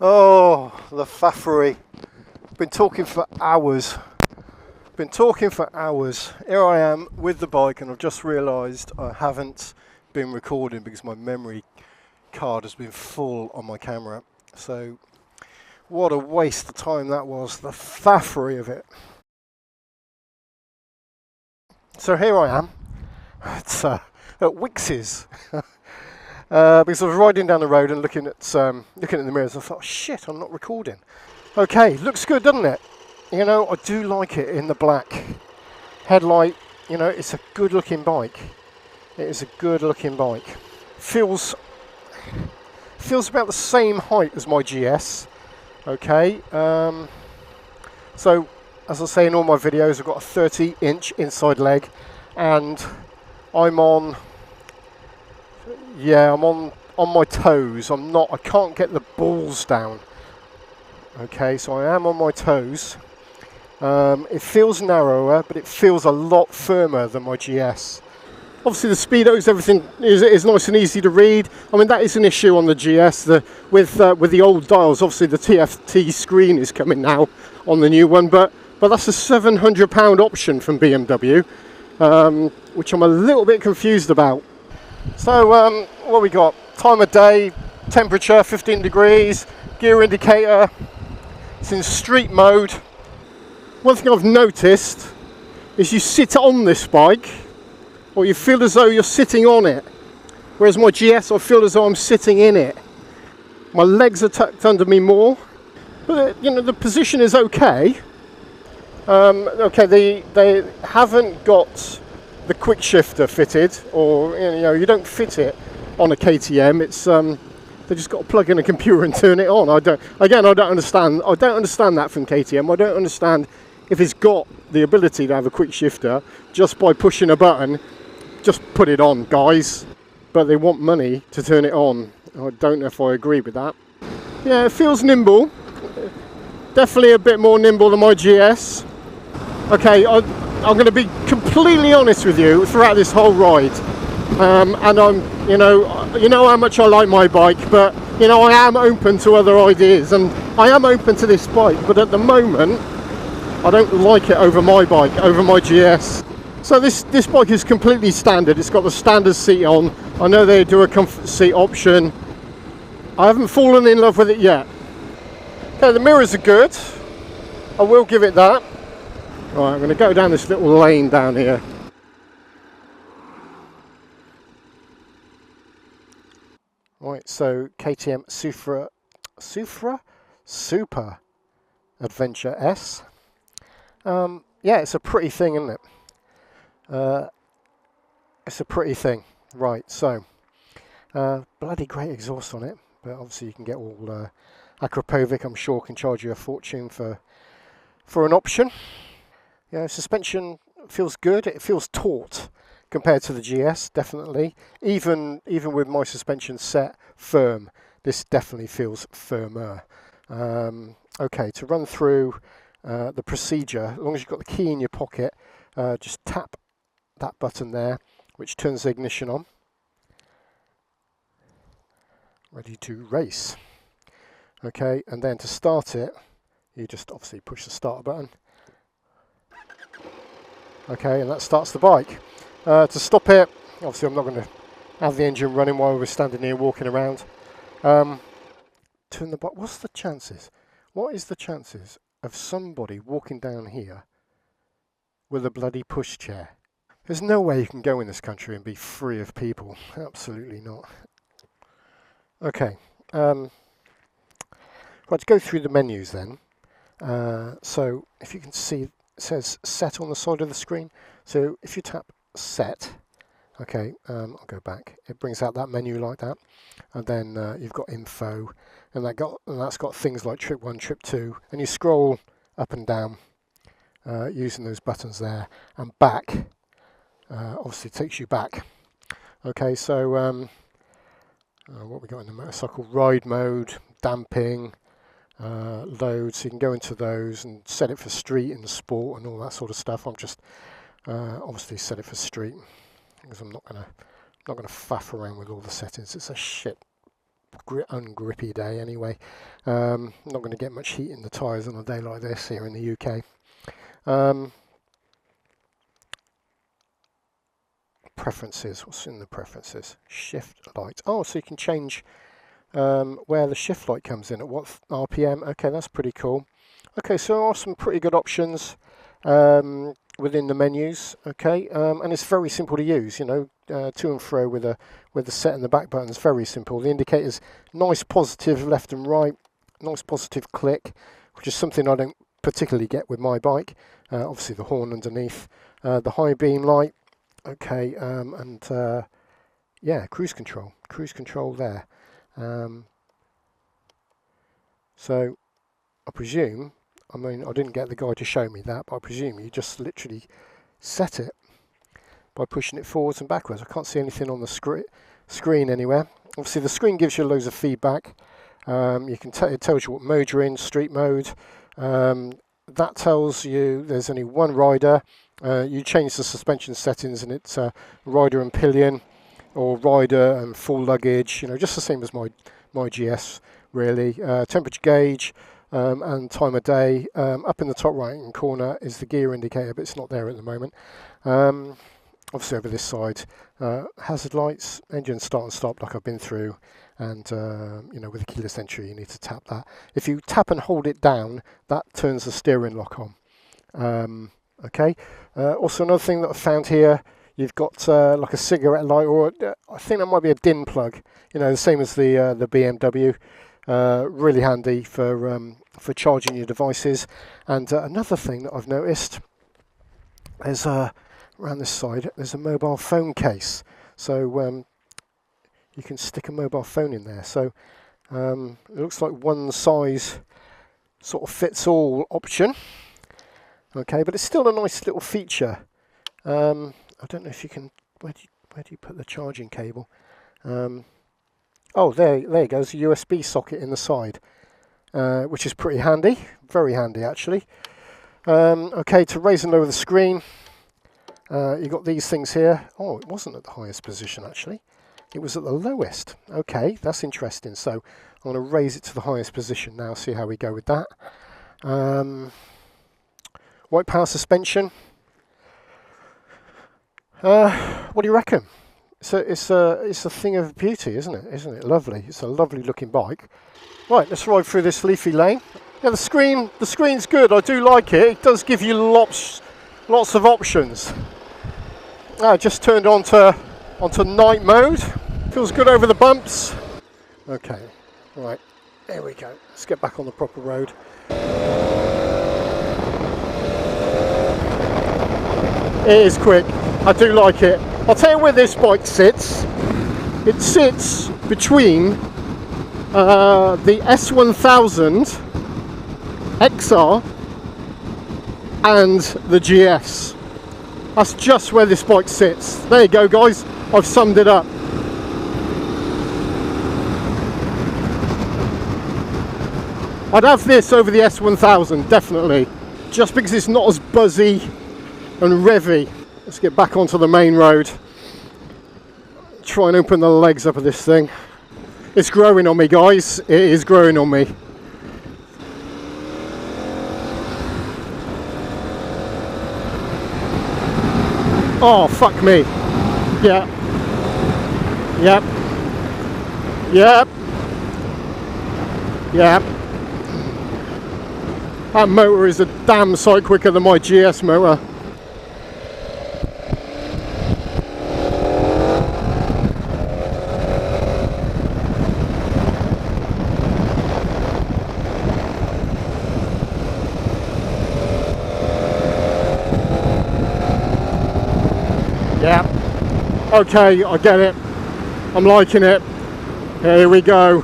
Oh, the faffery. Been talking for hours. Here I am with the bike, and I've just realised I haven't been recording because my memory card has been full on my camera. So what a waste of time that was, the faffery of it. So here I am. It's at Wix's. Because I was riding down the road and looking at the mirrors, I thought, oh, shit, I'm not recording. Okay, looks good, doesn't it? You know, I do like it in the black headlight. You know, it's a good looking bike. It is a good looking bike. Feels about the same height as my GS. Okay, so as I say in all my videos, I've got a 30-inch inside leg, and I'm on my toes. I can't get the balls down. Okay, so I am on my toes. It feels narrower, but it feels a lot firmer than my GS. Obviously the speedos, everything is nice and easy to read. I mean, that is an issue on the GS. With the old dials, obviously the TFT screen is coming now on the new one, but that's a £700 option from BMW, which I'm a little bit confused about. So what we got? Time of day, temperature 15 degrees, gear indicator, it's in street mode. One thing I've noticed is you sit on this bike, or you feel as though you're sitting on it, whereas my GS I feel as though I'm sitting in it. My legs are tucked under me more, but you know, the position is okay. Okay, they haven't got the quick shifter fitted, or you know, you don't fit it on a KTM. It's they just got to plug in a computer and turn it on. I don't understand that from KTM. I don't understand if it's got the ability to have a quick shifter just by pushing a button. Just put it on, guys. But they want money to turn it on. I don't know if I agree with that. Yeah, it feels nimble. Definitely a bit more nimble than my GS. Okay, I'm going to be completely honest with you throughout this whole ride, and you know how much I like my bike, but you know, I am open to other ideas, and I am open to this bike, but at the moment I don't like it over my bike, over my GS. So this bike is completely standard. It's got the standard seat on. I know they do a comfort seat option. I haven't fallen in love with it yet. Okay, the mirrors are good, I will give it that. Right, I'm going to go down this little lane down here. Right, so KTM SuperAdventure S. Yeah, it's a pretty thing, isn't it? It's a pretty thing. Right, so bloody great exhaust on it, but obviously you can get all Akrapovic, I'm sure, can charge you a fortune for an option. Yeah, suspension feels good. It feels taut compared to the GS, definitely. Even with my suspension set firm, this definitely feels firmer. Okay, to run through the procedure, as long as you've got the key in your pocket, just tap that button there, which turns the ignition on. Ready to race. Okay, and then to start it, you just obviously push the start button. Okay, and that starts the bike. To stop it, obviously I'm not going to have the engine running while we're standing here walking around. Turn the bike. What's the chances? What is the chances of somebody walking down here with a bloody pushchair? There's no way you can go in this country and be free of people. Absolutely not. Okay. Let's go through the menus then. So if you can see, it says set on the side of the screen. So if you tap set, okay, I'll go back. It brings out that menu like that, and then you've got info, and that's got things like trip 1, trip 2, and you scroll up and down using those buttons there, and back. Obviously takes you back. Okay, so what we got in the motorcycle? Ride mode, damping, load, so you can go into those and set it for street and sport and all that sort of stuff. I'm just obviously set it for street because I'm not gonna faff around with all the settings. It's a shit ungrippy day anyway. Not going to get much heat in the tyres on a day like this here in the UK. Preferences, what's in the preferences? Shift light. Oh, so you can change where the shift light comes in, at what RPM. Okay, that's pretty cool. Okay, so there are some pretty good options within the menus. Okay, and it's very simple to use. You know, to and fro with the set and the back buttons. Very simple. The indicators, nice positive left and right, nice positive click, which is something I don't particularly get with my bike. Obviously the horn underneath, the high beam light. Okay, and yeah, cruise control there. So I presume, I mean, I didn't get the guy to show me that, but I presume you just literally set it by pushing it forwards and backwards. I can't see anything on the screen anywhere. Obviously the screen gives you loads of feedback. You can it tells you what mode you're in, street mode. That tells you there's only one rider. You change the suspension settings and it's rider and pillion, or rider and full luggage, you know, just the same as my GS really. Temperature gauge and time of day. Up in the top right hand corner is the gear indicator, but it's not there at the moment. Obviously over this side, hazard lights, engine start and stop like I've been through, and you know, with the keyless entry you need to tap that. If you tap and hold it down, that turns the steering lock on. Okay, also another thing that I found here, you've got like a cigarette light, or I think that might be a DIN plug, you know, the same as the BMW. Really handy for charging your devices. And another thing that I've noticed is around this side there's a mobile phone case, so you can stick a mobile phone in there. So it looks like one size sort of fits all option. Okay, but it's still a nice little feature. I don't know if you can. Where do you put the charging cable? Oh, there it goes. A USB socket in the side, which is pretty handy. Very handy, actually. Okay, to raise and lower the screen, you got these things here. Oh, it wasn't at the highest position actually. It was at the lowest. Okay, that's interesting. So I'm going to raise it to the highest position now. See how we go with that. White power suspension. What do you reckon? It's a thing of beauty, isn't it? Isn't it lovely? It's a lovely looking bike. Right, let's ride through this leafy lane. Yeah, the screen's good. I do like it. It does give you lots of options. I just turned onto night mode. Feels good over the bumps. Okay, right, there we go. Let's get back on the proper road. It is quick. I do like it. I'll tell you where this bike sits. It sits between the S1000 XR and the GS. That's just where this bike sits. There you go, guys. I've summed it up. I'd have this over the S1000, definitely. Just because it's not as buzzy and revvy. Let's get back onto the main road. Try and open the legs up of this thing. It's growing on me, guys. It is growing on me. Oh, fuck me. Yeah. Yep. Yep. Yep. That motor is a damn sight quicker than my GS motor. Yeah, okay, I get it. I'm liking it. Here we go.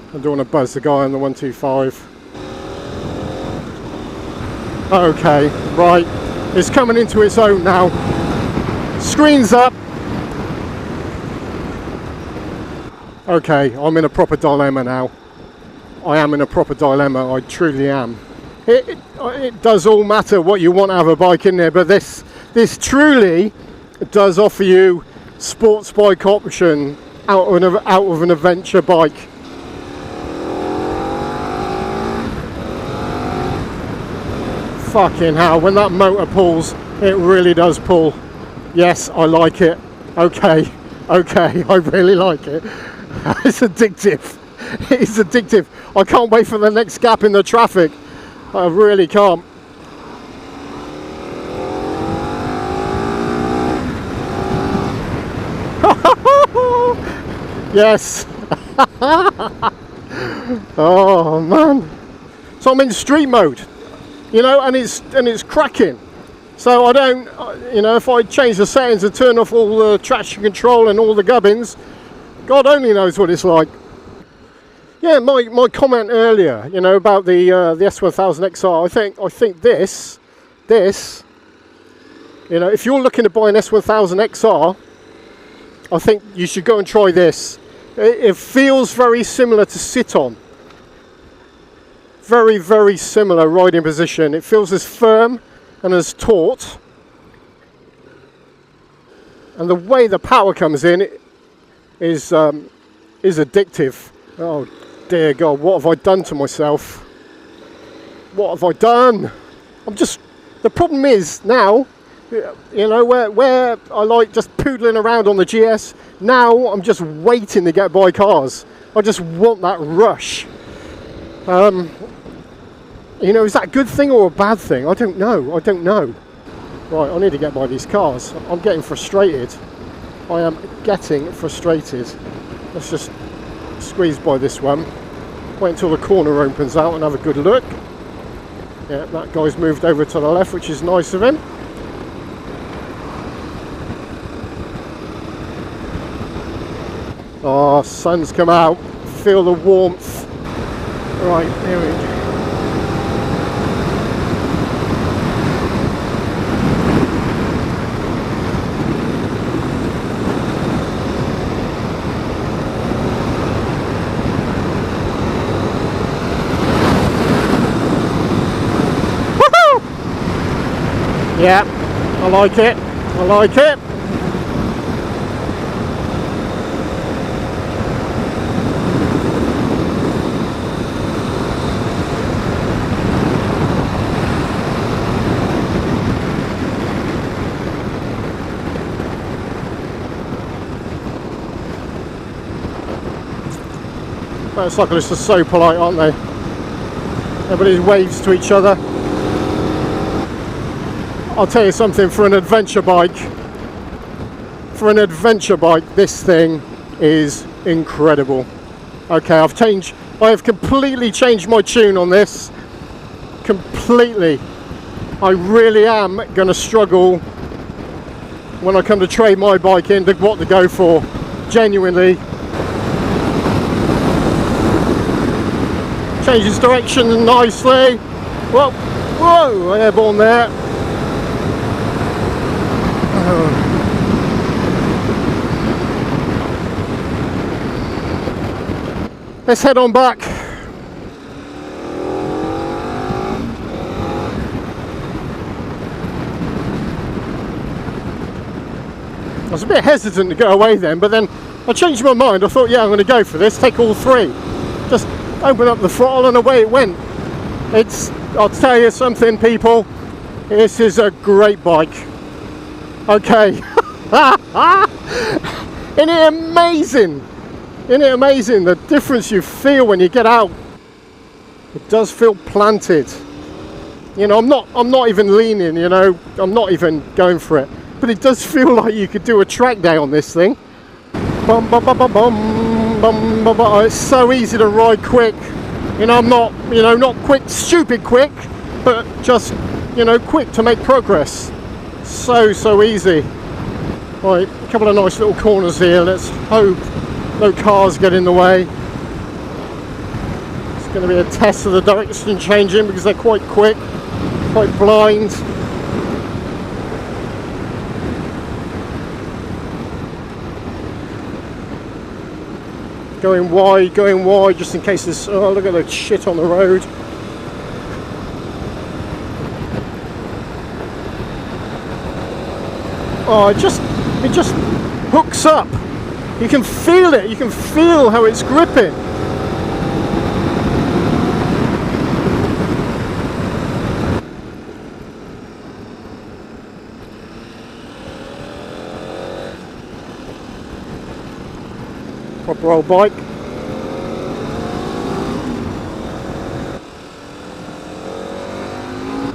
I don't want to buzz the guy on the 125. Okay, right. It's coming into its own now. Screen's up. Okay, I'm in a proper dilemma now. I am in a proper dilemma, I truly am. It does all matter what you want out of a bike in there, but this truly does offer you sports bike option out of an adventure bike. Fucking hell, when that motor pulls, it really does pull. Yes, I like it. Okay, I really like it. It's addictive. It's addictive. I can't wait for the next gap in the traffic. I really can't. Yes. Oh man. So I'm in street mode, you know, and it's cracking. So I don't, you know, if I change the settings and turn off all the traction control and all the gubbins, God only knows what it's like. Yeah, my comment earlier, you know, about the S1000 XR. I think this, you know, if you're looking to buy an S1000 XR, I think you should go and try this. It feels very similar to sit on. Very, very similar riding position. It feels as firm and as taut. And the way the power comes in is addictive. Oh dear God, what have I done to myself? What have I done? The problem is now, you know, where I like just poodling around on the GS, now I'm just waiting to get by cars. I just want that rush. You know, is that a good thing or a bad thing? I don't know. Right, I need to get by these cars. I'm getting frustrated. I am getting frustrated. Let's just squeeze by this one. Wait until the corner opens out and have a good look. Yeah, that guy's moved over to the left, which is nice of him. Oh, sun's come out. Feel the warmth. Right, here we go. Yeah, I like it. I like it. Motorcyclists are so polite, aren't they? Everybody waves to each other. I'll tell you something, for an adventure bike, this thing is incredible. Okay, I have completely changed my tune on this. Completely. I really am going to struggle when I come to trade my bike in to what to go for. Genuinely. Changes direction nicely. Whoa, airborne there. Let's head on back. I was a bit hesitant to go away then, but then I changed my mind. I thought, yeah, I'm going to go for this, take all three. Just open up the throttle and away it went. I'll tell you something, people, this is a great bike. Okay. Isn't it amazing? Isn't it amazing the difference you feel when you get out? It does feel planted. You know, I'm not even leaning, you know, I'm not even going for it. But it does feel like you could do a track day on this thing. Bum, bum, bum, bum, bum, bum, bum, bum. It's so easy to ride quick. You know, I'm not, you know, not quick, stupid quick, but just, you know, quick to make progress. So easy. Right, a couple of nice little corners here. Let's hope no cars get in the way. It's going to be a test of the direction changing because they're quite quick, quite blind. Going wide, just in case there's, oh, look at the shit on the road. Oh, it just hooks up. You can feel it, you can feel how it's gripping. Proper old bike.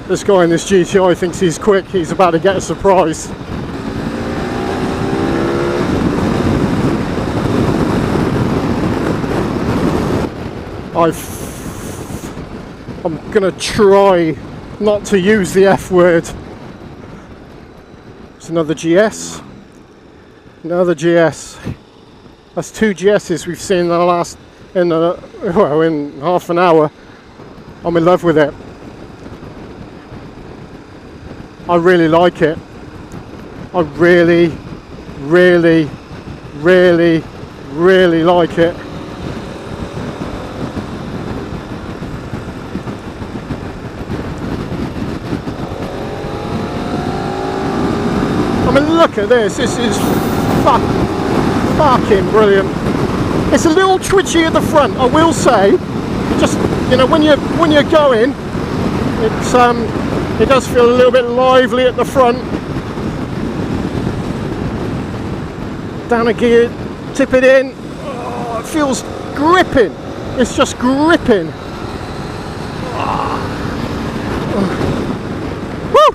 This guy in this GTI thinks he's quick, he's about to get a surprise. I'm gonna try not to use the F word. It's another GS. Another GS. That's 2 GSs we've seen in in half an hour. I'm in love with it. I really like it. I really, really, really, really like it. I mean, look at this. This is fucking brilliant. It's a little twitchy at the front, I will say. Just, you know, when you're going, it does feel a little bit lively at the front. Down a gear, tip it in. Oh, it feels gripping. It's just gripping. Woo!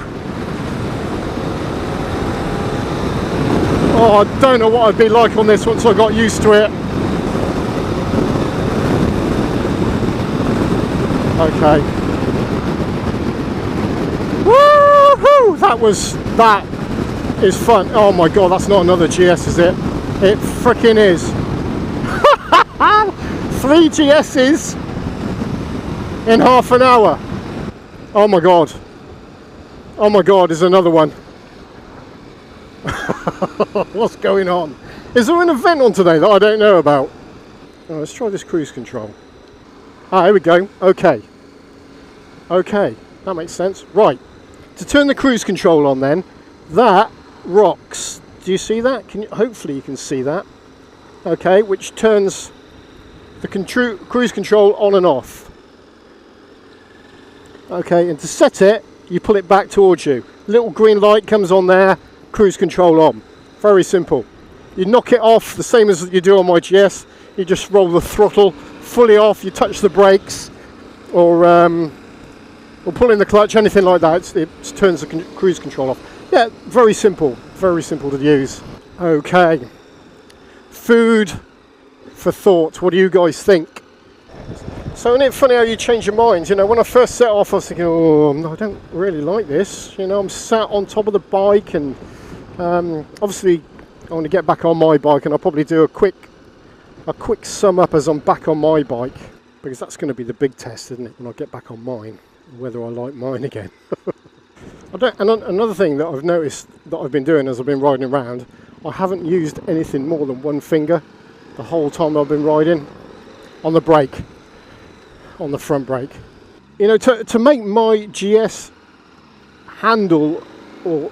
Oh, I don't know what I'd be like on this once I got used to it. Okay. Woohoo! That is fun. Oh my god, that's not another GS, is it? It frickin' is. 3 GSs in half an hour. Oh my god. Oh my god, there's another one. What's going on? Is there an event on today that I don't know about? Oh, let's try this cruise control. Ah, here we go. Okay. Okay, that makes sense. Right. To turn the cruise control on then, that rocks. Do you see that? Hopefully you can see that. Okay, which turns the cruise control on and off. Okay, and to set it, you pull it back towards you. Little green light comes on there, cruise control on. Very simple. You knock it off the same as you do on my GS. You just roll the throttle fully off, you touch the brakes, or pull in the clutch, anything like that. It turns the cruise control off. Yeah, very simple to use. Okay, food for thought. What do you guys think? So isn't it funny how you change your mind? You know, when I first set off, I was thinking, oh, no, I don't really like this. You know, I'm sat on top of the bike, and obviously I want to get back on my bike, and I'll probably do a quick sum up as I'm back on my bike, because that's going to be the big test, isn't it, when I get back on mine, whether I like mine again. And another thing that I've noticed that I've been doing as I've been riding around, I haven't used anything more than one finger the whole time I've been riding on the brake, on the front brake. You know, to make my GS handle or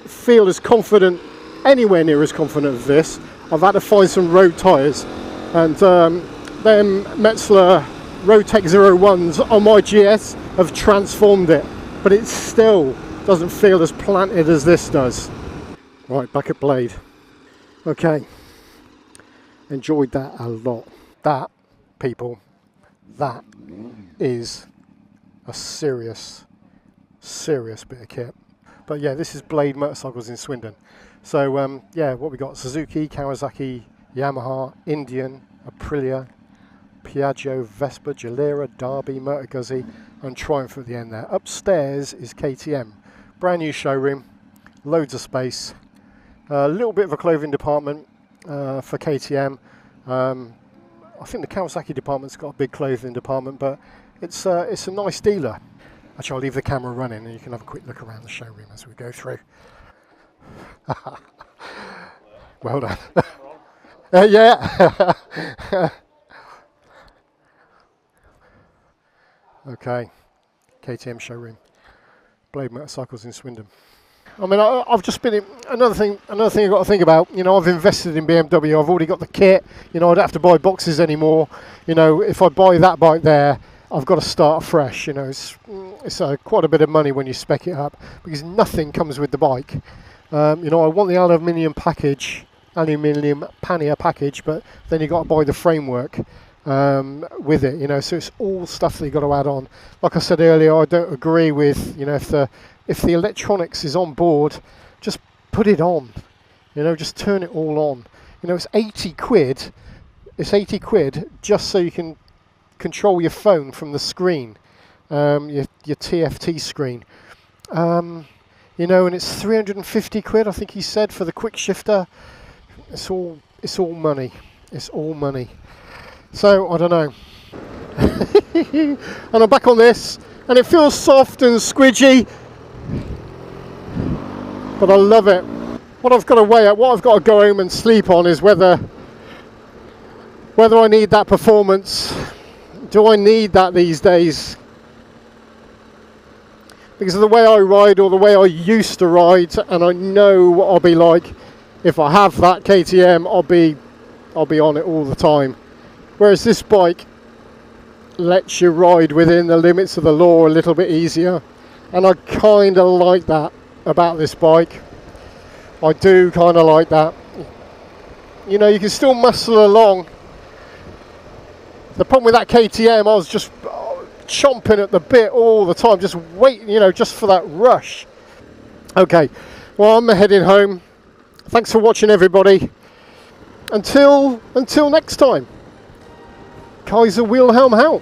feel as confident, anywhere near as confident as this, I've had to find some road tyres, and them Metzeler Roadtech 01s on my GS have transformed it, but it still doesn't feel as planted as this does. Right, back at Blade. Okay, enjoyed that a lot. That, people, that is a serious bit of kit. But yeah, this is Blade Motorcycles in Swindon. So yeah, what we got: Suzuki, Kawasaki, Yamaha, Indian, Aprilia, Piaggio, Vespa, Gilera, Derby, Motor Guzzi, and Triumph at the end there. Upstairs is KTM. Brand new showroom, loads of space, a little bit of a clothing department for KTM. I think the Kawasaki department's got a big clothing department, but it's a nice dealer. Actually, I'll leave the camera running and you can have a quick look around the showroom as we go through. Well done. Yeah. Okay, KTM showroom, Blade Motorcycles in Swindon. I mean, I've just been in, another thing I've got to think about. You know, I've invested in BMW. I've already got the kit. You know, I don't have to buy boxes anymore. You know, if I buy that bike there, I've got to start afresh. You know, it's quite a bit of money when you spec it up, because nothing comes with the bike. You know, I want the aluminium pannier package, but then you got to buy the framework with it. You know, so it's all stuff that you got to add on. Like I said earlier, I don't agree with, you know, if the electronics is on board, just put it on. You know, just turn it all on. You know, it's 80 quid. It's 80 quid just so you can control your phone from the screen, your TFT screen. You know, and it's 350 quid, I think he said, for the quick shifter. It's all money. It's all money. So I don't know. And I'm back on this, and it feels soft and squidgy, but I love it. What I've got to weigh up, what I've got to go home and sleep on, is whether I need that performance. Do I need that these days? Because of the way I ride, or the way I used to ride, and I know what I'll be like if I have that KTM. I'll be on it all the time. Whereas this bike lets you ride within the limits of the law a little bit easier, and I kind of like that about this bike. I do kind of like that. You know, you can still muscle along. The problem with that KTM, I was just chomping at the bit all the time, just waiting, you know, just for that rush. Okay, well, I'm heading home. Thanks for watching, everybody. Until next time. Kaiser Wilhelm out.